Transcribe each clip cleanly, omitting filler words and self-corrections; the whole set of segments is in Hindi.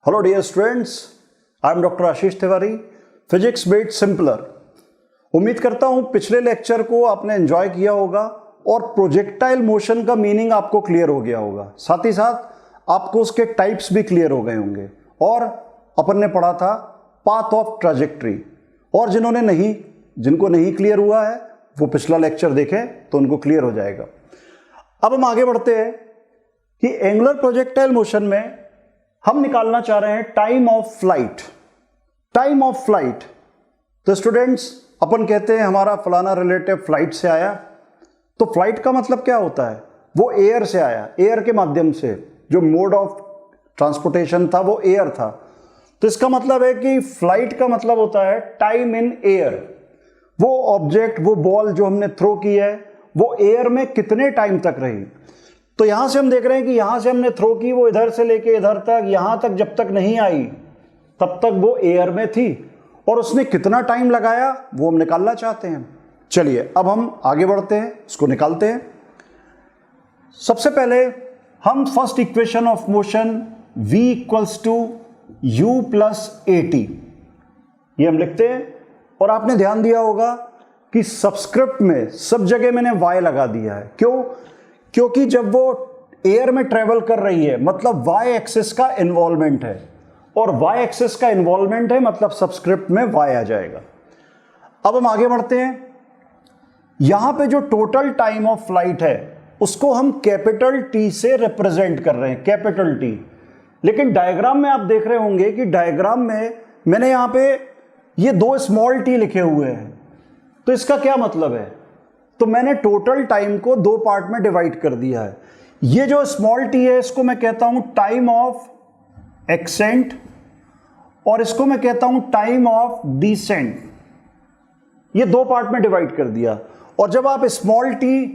Hello dear students, I am doctor Ashish Tiwari, physics made simpler. उम्मीद करता हूं पिछले लेक्चर को आपने एंजॉय किया होगा और प्रोजेक्टाइल मोशन का मीनिंग आपको क्लियर हो गया होगा। साथ ही साथ आपको उसके टाइप्स भी क्लियर हो गए होंगे। और अपन ने पढ़ा था पाथ ऑफ ट्रैजेक्टरी, और जिनको नहीं क्लियर हुआ है वो पिछला लेक्चर देखें तो उनको क्लियर हो जाएगा। अब हम आगे बढ़ते हैं कि एंगुलर प्रोजेक्टाइल मोशन में हम निकालना चाह रहे हैं time of flight. Time of flight, तो स्टूडेंट्स अपन कहते हैं हमारा फलाना रिलेटिव फ्लाइट से आया, तो फ्लाइट का मतलब क्या होता है? वो एयर से आया, एयर के माध्यम से। जो मोड ऑफ ट्रांसपोर्टेशन था वो एयर था। तो इसका मतलब है कि फ्लाइट का मतलब होता है टाइम इन एयर। वो ऑब्जेक्ट, वो बॉल जो हमने थ्रो की है वो एयर में कितने टाइम तक रही। तो यहां से हम देख रहे हैं कि यहां से हमने थ्रो की, वो इधर से लेके इधर तक, यहां तक जब तक नहीं आई तब तक वो एयर में थी, और उसने कितना टाइम लगाया वो हम निकालना चाहते हैं। चलिए अब हम आगे बढ़ते हैं, इसको निकालते हैं। सबसे पहले हम first equation of motion v equals to u plus at ये हम लिखते हैं। और आपने ध्यान दिया होगा कि सबस्क्रिप्ट में सब जगह मैंने y लगा दिया है। क्यों? क्योंकि जब वो एयर में ट्रेवल कर रही है मतलब y एक्सिस का इन्वॉल्वमेंट है, और y एक्सिस का इन्वॉल्वमेंट है मतलब सबस्क्रिप्ट में y आ जाएगा। अब हम आगे बढ़ते हैं। यहां पे जो टोटल टाइम ऑफ फ्लाइट है उसको हम कैपिटल T से रिप्रेजेंट कर रहे हैं, कैपिटल T। लेकिन डायग्राम में आप देख रहे होंगे कि डायग्राम में मैंने यहां पे ये दो स्मॉल t लिखे हुए हैं। तो इसका क्या मतलब है? तो मैंने टोटल टाइम को दो पार्ट में डिवाइड कर दिया है। ये जो स्मॉल t है इसको मैं कहता हूं टाइम ऑफ एक्सेंट, और इसको मैं कहता हूं टाइम ऑफ डिसेंट। ये दो पार्ट में डिवाइड कर दिया। और जब आप स्मॉल t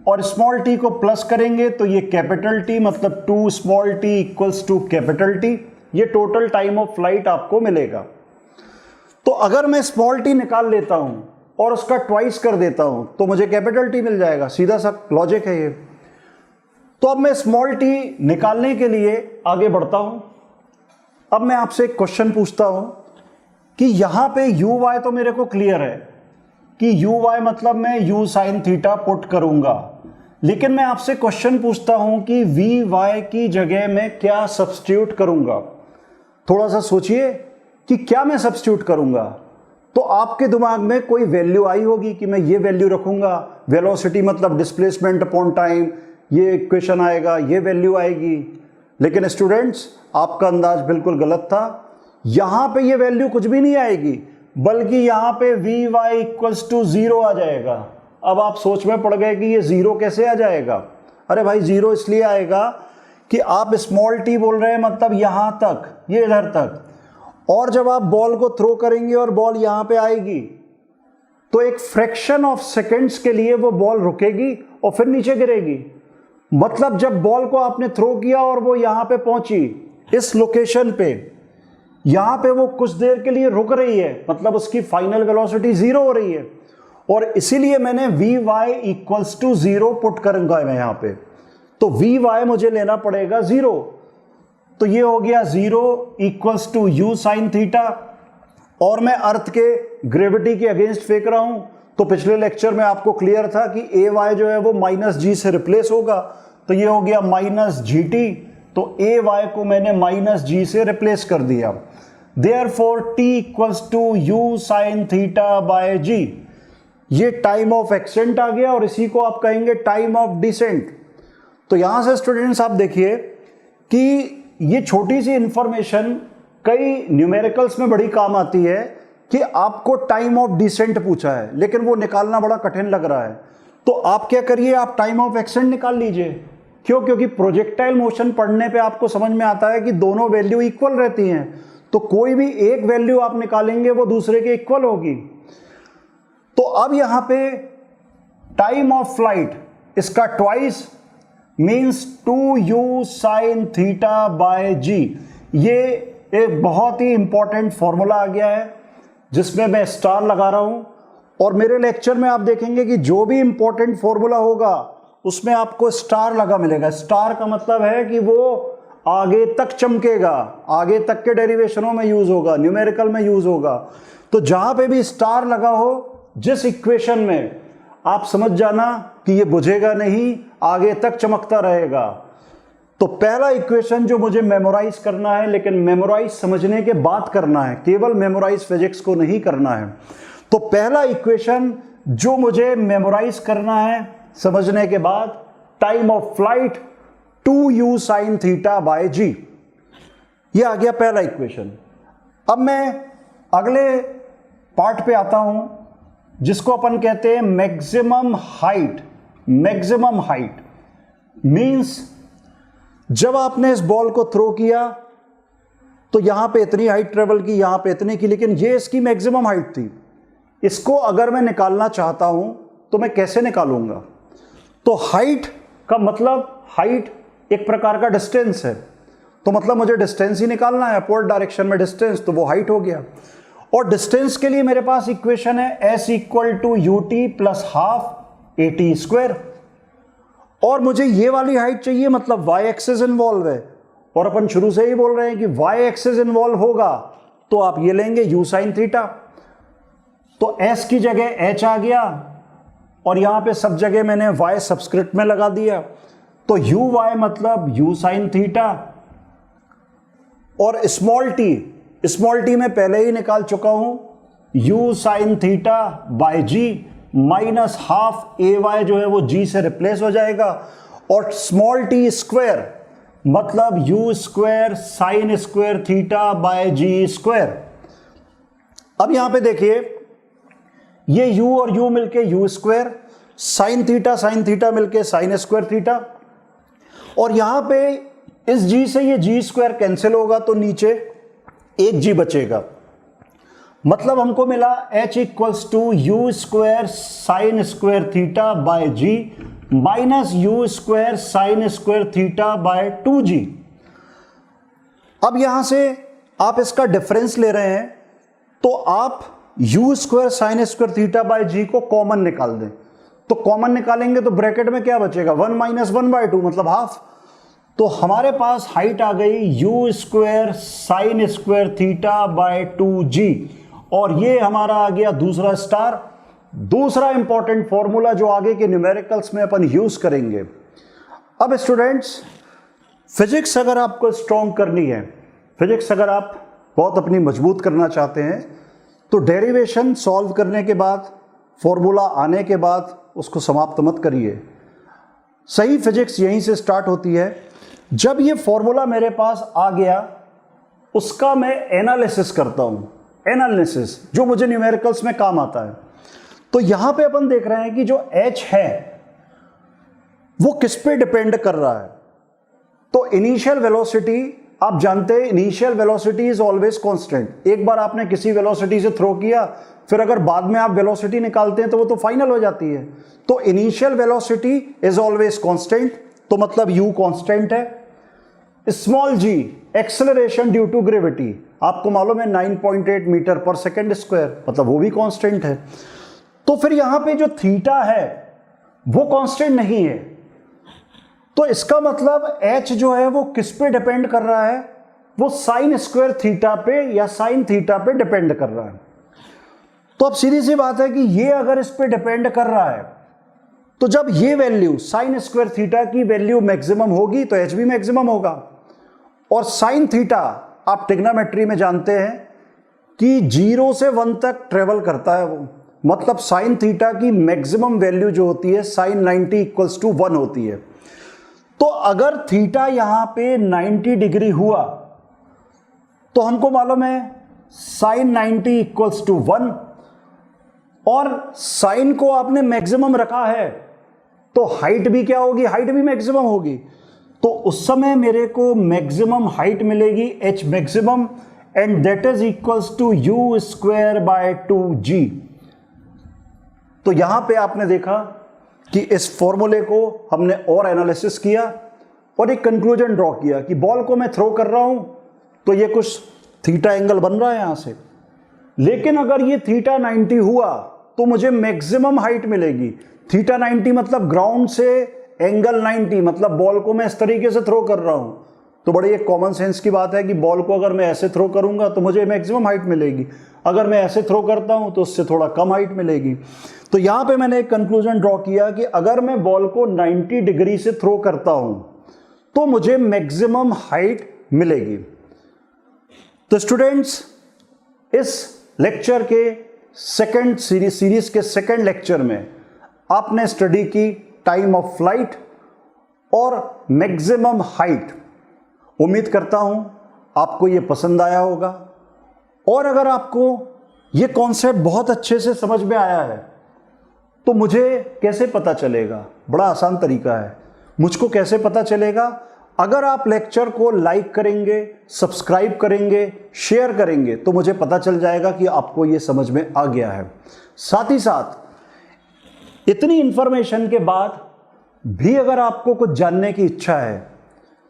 और स्मॉल t को प्लस करेंगे तो ये कैपिटल T, मतलब 2 small t equals to capital T। ये टोटल टाइम ऑफ फ्लाइट आपको मिलेगा। तो अगर मैं स्मॉल t निकाल लेता हूं और उसका ट्वाइस कर देता हूं तो मुझे कैपिटल T मिल जाएगा। सीधा सा लॉजिक है ये। तो अब मैं स्मॉल t निकालने के लिए आगे बढ़ता हूं। अब मैं आपसे एक क्वेश्चन पूछता हूं कि यहां पे u y तो मेरे को क्लियर है कि u y मतलब मैं u sin थीटा पुट करूंगा, लेकिन मैं आपसे क्वेश्चन पूछता हूं कि v y की जगह में क्या सब्स्टिट्यूट करूंगा। थोड़ा सा सोचिए कि क्या मैं सब्स्टिट्यूट करूंगा। तो आपके दिमाग में कोई वैल्यू आई होगी कि मैं ये वैल्यू रखूंगा, वेलोसिटी मतलब डिस्प्लेसमेंट अपॉन टाइम, ये इक्वेशन आएगा, ये वैल्यू आएगी। लेकिन स्टूडेंट्स आपका अंदाज बिल्कुल गलत था। यहां पे ये वैल्यू कुछ भी नहीं आएगी, बल्कि यहां पे वी वाई इक्वल्स टू 0 आ जाएगा। अब आप सोच में पड़ गए कि ये 0 कैसे आ जाएगा। अरे भाई 0 इसलिए आएगा कि आप स्मॉल t बोल रहे हैं मतलब यहां तक, ये इधर तक, और जब आप बॉल को थ्रो करेंगे और बॉल यहां पे आएगी तो एक फ्रैक्शन ऑफ सेकंड्स के लिए वो बॉल रुकेगी और फिर नीचे गिरेगी। मतलब जब बॉल को आपने थ्रो किया और वो यहां पे पहुंची इस लोकेशन पे, यहां पे वो कुछ देर के लिए रुक रही है, मतलब उसकी फाइनल वेलोसिटी 0 हो रही है। और इसीलिए मैंने V Y equals to 0 put करूंगा मैं यहां पे। तो वी वाई मुझे लेना पड़ेगा 0। तो ये हो गया 0 equals to u sin theta. और मैं अर्थ के ग्रेविटी के अगेंस्ट फेंक रहा हूं। तो पिछले लेक्चर में आपको क्लियर था कि ए वाई जो है वो माइनस जी से रिप्लेस होगा, तो ये हो गया माइनस जी टी। तो ए वाई को मैंने माइनस जी से रिप्लेस कर दिया। Therefore t equals to u sin theta by g. ये टाइम ऑफ एक्सेंट आ गया और इसी को आप कहेंगे टाइम ऑफ डिसेंट। तो यहां से स्टूडेंट्स आप देखिए कि ये छोटी सी इंफॉर्मेशन कई न्यूमेरिकल्स में बड़ी काम आती है कि आपको टाइम ऑफ डिसेंट पूछा है लेकिन वो निकालना बड़ा कठिन लग रहा है। तो आप क्या करिए, आप टाइम ऑफ एक्सेंट निकाल लीजिए। क्यों? क्योंकि प्रोजेक्टाइल मोशन पढ़ने पे आपको समझ में आता है कि दोनों वैल्यू इक्वल रहती हैं। तो कोई भी एक वैल्यू आप निकालेंगे वो दूसरे के इक्वल होगी। तो अब यहां पे टाइम ऑफ फ्लाइट, इसका twice means 2u sin theta by g. ये एक बहुत ही इंपॉर्टेंट फॉर्मूला आ गया है जिसमें मैं स्टार लगा रहा हूं। और मेरे लेक्चर में आप देखेंगे कि जो भी इंपॉर्टेंट फॉर्मूला होगा उसमें आपको स्टार लगा मिलेगा। स्टार का मतलब है कि वो आगे तक चमकेगा, आगे तक के डेरिवेशनों में यूज होगा, न्यूमेरिकल में यूज होगा। तो जहां पे भी स्टार लगा हो जिस इक्वेशन में, आप समझ जाना कि ये बुझेगा नहीं, आगे तक चमकता रहेगा। तो पहला इक्वेशन जो मुझे मेमोराइज करना है, लेकिन मेमोराइज समझने के बाद करना है, केवल मेमोराइज फिजिक्स को नहीं करना है। तो पहला इक्वेशन जो मुझे मेमोराइज करना है समझने के बाद, time of flight 2u sin theta by g, ये आ गया पहला इक्वेशन। अब मैं अगले पार्ट पे आता हूं जिसको अपन कहते हैं maximum height. Maximum height means जब आपने इस बॉल को थ्रो किया तो यहां पे इतनी हाइट ट्रेवल की, यहां पे इतनी की, लेकिन ये इसकी मैक्सिमम हाइट थी। इसको अगर मैं निकालना चाहता हूं तो मैं कैसे निकालूंगा? तो हाइट का मतलब, हाइट एक प्रकार का डिस्टेंस है, तो मतलब मुझे डिस्टेंस ही निकालना है, अपवर्ड डायरेक्शन में डिस्टेंस, तो वो हाइट हो गया। और डिस्टेंस के लिए मेरे पास इक्वेशन है s equal to u t plus half a t square, और मुझे ये वाली हाइट चाहिए, मतलब y एक्सिस इन्वॉल्व है, और अपन शुरू से ही बोल रहे हैं कि y एक्सिस इन्वॉल्व होगा तो आप ये लेंगे u sin थीटा। तो s की जगह h आ गया, और यहां पे सब जगह मैंने y सबस्क्रिप्ट में लगा दिया, तो uy मतलब u sin थीटा, और स्मॉल टी में पहले ही निकाल चुका हूं, u sin theta by g minus half a y जो है वो g से रिप्लेस हो जाएगा, और स्मॉल टी स्क्वायर मतलब u square sine square theta by g square. अब यहां पे देखिए, ये u और u मिलके u स्क्वायर, साइन थीटा मिलके साइन स्क्वायर थीटा, और यहां पे इस g से ये g स्क्वायर कैंसिल होगा तो नीचे एक g बचेगा, मतलब हमको मिला h equals to u square sine square theta by g minus u square sine square theta by 2g। अब यहां से आप इसका डिफरेंस ले रहे हैं तो आप u square sine square theta by g को कॉमन निकाल दें, तो कॉमन निकालेंगे तो ब्रैकेट में क्या बचेगा, 1 माइनस 1/2 मतलब हाफ। तो हमारे पास हाइट आ गई you square sine square theta by 2g, और ये हमारा आ गया दूसरा स्टार। दूसरा इंपॉर्टेंट फॉर्मूला जो आगे के न्यूमेरिकल्स में अपन यूज करेंगे। अब स्टूडेंट्स, फिजिक्स अगर आपको स्ट्रॉन्ग करनी है, फिजिक्स अगर आप बहुत अपनी मजबूत करना चाहते हैं, तो डेरिवेशन सॉल्व करने के बाद, फॉर्मूला आने के बाद उसको समाप्त मत करिए। सही फिजिक्स यहीं से स्टार्ट होती है। जब ये फॉर्मूला मेरे पास आ गया, उसका मैं एनालिसिस करता हूं, एनालिसिस जो मुझे न्यूमेरिकल्स में काम आता है। तो यहां पे अपन देख रहे हैं कि जो h है वो किस पे डिपेंड कर रहा है। तो इनिशियल वेलोसिटी, आप जानते हैं initial velocity is always constant. एक बार आपने किसी वेलोसिटी से थ्रो किया, फिर अगर बाद में आप वेलोसिटी निकालते हैं तो वो तो फाइनल हो जाती है। तो initial velocity is always constant, तो मतलब u कांस्टेंट है। Small g acceleration due to gravity, आपको मालूम है 9.8 मीटर पर सेकेंड स्क्वायर, मतलब वो भी कांस्टेंट है। तो फिर यहां पे जो थीटा है वो कांस्टेंट नहीं है, तो इसका मतलब h जो है वो किस पे डिपेंड कर रहा है, वो साइन स्क्वायर थीटा पे या साइन थीटा पे डिपेंड कर रहा है। तो अब सीधी सी बात है कि ये अगर इस पे डिपेंड कर रहा है, तो जब ये वैल्यू साइन स्क्वायर थीटा की वैल्यू मैक्सिमम होगी तो h भी मैक्सिमम होगा। और साइन थीटा आप ट्रिग्नोमेट्री में जानते हैं कि 0 से 1 तक ट्रेवल करता है वो, मतलब साइन थीटा की मैक्सिमम वैल्यू जो होती है साइन 90 इक्वल्स टू 1 होती है। तो अगर थीटा यहां पे 90 डिग्री हुआ तो हमको मालूम है साइन 90 इक्वल्स टू 1, और साइन को आपने मैक्सिमम रखा है तो हाइट भी क्या होगी, हाइट भी मैक्सिमम होगी। तो उस समय मेरे को मैक्सिमम हाइट मिलेगी h maximum, and that is equals to u square by 2g। तो यहां पे आपने देखा कि इस फॉर्मूले को हमने और एनालिसिस किया और एक कंक्लूजन ड्रॉ किया कि बॉल को मैं थ्रो कर रहा हूं तो ये कुछ थीटा एंगल बन रहा है यहां से, लेकिन अगर ये थीटा 90 हुआ तो मुझे मैक्सिमम हाइट मिलेगी। थीटा 90 मतलब ग्राउंड से एंगल 90, मतलब बॉल को मैं इस तरीके से थ्रो कर रहा हूं तो बड़ी एक कॉमन सेंस की बात है कि बॉल को अगर मैं ऐसे थ्रो करूंगा तो मुझे मैक्सिमम हाइट मिलेगी, अगर मैं ऐसे थ्रो करता हूं तो उससे थोड़ा कम हाइट मिलेगी। तो यहां पे मैंने एक कंक्लूजन ड्रॉ किया कि अगर मैं बॉल को 90 डिग्री से थ्रो करता हूं तो मुझे मैक्सिमम हाइट मिलेगी। तो स्टूडेंट्स, इस लेक्चर के सेकंड सीरीज के सेकंड लेक्चर में आपने स्टडी की टाइम ऑफ फ्लाइट और मैक्सिमम हाइट। उम्मीद करता हूं आपको ये पसंद आया होगा, और अगर आपको ये कॉन्सेप्ट बहुत अच्छे से समझ में आया है तो मुझे कैसे पता चलेगा? बड़ा आसान तरीका है। मुझको कैसे पता चलेगा? अगर आप लेक्चर को लाइक करेंगे, सब्सक्राइब करेंगे, शेयर करेंगे तो मुझे पता चल जाएगा कि आपको ये समझ में आ गया है। साथ ही साथ इतनी इंफॉर्मेशन के बाद भी अगर आपको कुछ जानने की इच्छा है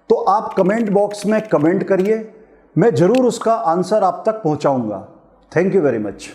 तो आप कमेंट बॉक्स में कमेंट करिए, मैं जरूर उसका आंसर आप तक पहुंचाऊंगा। Thank you very much.